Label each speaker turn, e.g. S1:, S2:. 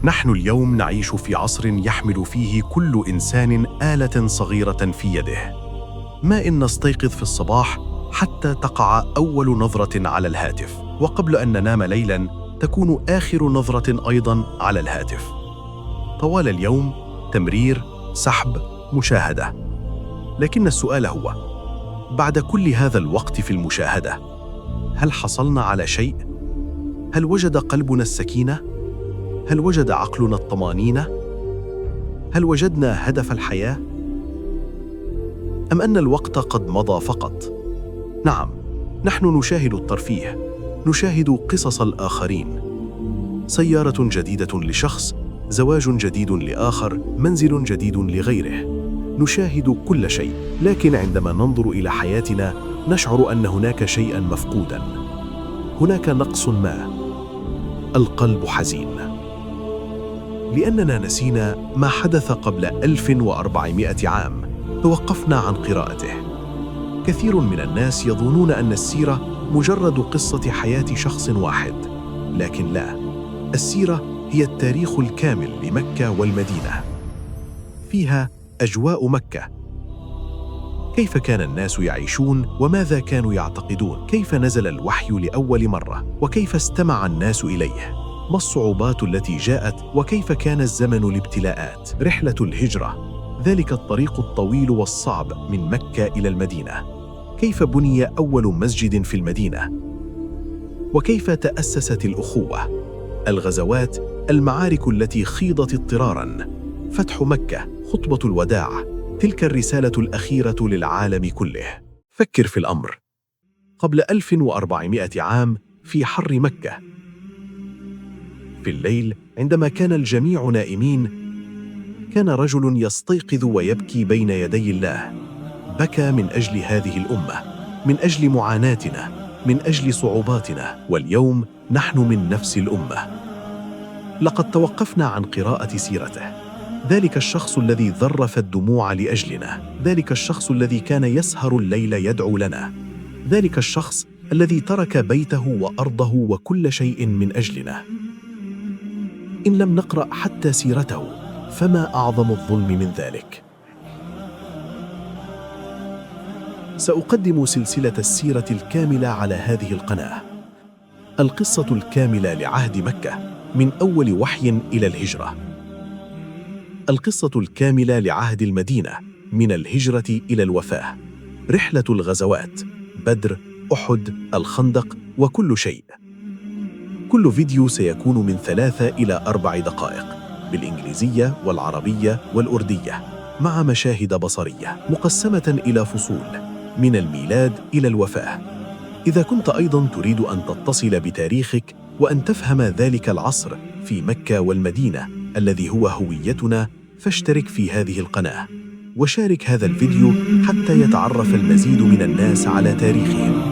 S1: نحن اليوم نعيش في عصر يحمل فيه كل إنسان آلة صغيرة في يده. ما إن نستيقظ في الصباح حتى تقع أول نظرة على الهاتف، وقبل أن ننام ليلاً تكون آخر نظرة أيضاً على الهاتف. طوال اليوم تمرير، سحب، مشاهدة. لكن السؤال هو: بعد كل هذا الوقت في المشاهدة، هل حصلنا على شيء؟ هل وجد قلبنا السكينة؟ هل وجد عقلنا الطمأنينة؟ هل وجدنا هدف الحياة؟ أم أن الوقت قد مضى فقط؟ نعم، نحن نشاهد الترفيه، نشاهد قصص الآخرين. سيارة جديدة لشخص، زواج جديد لآخر، منزل جديد لغيره. نشاهد كل شيء، لكن عندما ننظر إلى حياتنا نشعر أن هناك شيئاً مفقوداً. هناك نقص ما. القلب حزين، لأننا نسينا ما حدث قبل 1400 عام، توقفنا عن قراءته. كثير من الناس يظنون أن السيرة مجرد قصة حياة شخص واحد، لكن لا، السيرة هي التاريخ الكامل لمكة والمدينة. فيها أجواء مكة، كيف كان الناس يعيشون وماذا كانوا يعتقدون، كيف نزل الوحي لأول مرة وكيف استمع الناس إليه، ما الصعوبات التي جاءت وكيف كان الزمن الابتلاءات، رحلة الهجرة، ذلك الطريق الطويل والصعب من مكة إلى المدينة، كيف بني أول مسجد في المدينة، وكيف تأسست الأخوة، الغزوات، المعارك التي خيضت اضطراراً، فتح مكة، خطبة الوداع، تلك الرسالة الأخيرة للعالم كله. فكر في الأمر. قبل 1400 عام في حر مكة، في الليل عندما كان الجميع نائمين، كان رجل يستيقظ ويبكي بين يدي الله. بكى من أجل هذه الأمة، من أجل معاناتنا، من أجل صعوباتنا، واليوم نحن من نفس الأمة. لقد توقفنا عن قراءة سيرته. ذلك الشخص الذي ذرف الدموع لأجلنا، ذلك الشخص الذي كان يسهر الليل يدعو لنا، ذلك الشخص الذي ترك بيته وأرضه وكل شيء من أجلنا. إن لم نقرأ حتى سيرته، فما أعظم الظلم من ذلك؟ سأقدم سلسلة السيرة الكاملة على هذه القناة، القصة الكاملة لعهد مكة من أول وحي إلى الهجرة، القصة الكاملة لعهد المدينة من الهجرة إلى الوفاة، رحلة الغزوات، بدر، أحد، الخندق، وكل شيء. كل فيديو سيكون من 3 إلى 4 دقائق بالإنجليزية والعربية والأردية، مع مشاهد بصرية مقسمة إلى فصول من الميلاد إلى الوفاة. إذا كنت أيضاً تريد أن تتصل بتاريخك وأن تفهم ذلك العصر في مكة والمدينة الذي هو هويتنا، فاشترك في هذه القناة وشارك هذا الفيديو حتى يتعرف المزيد من الناس على تاريخهم.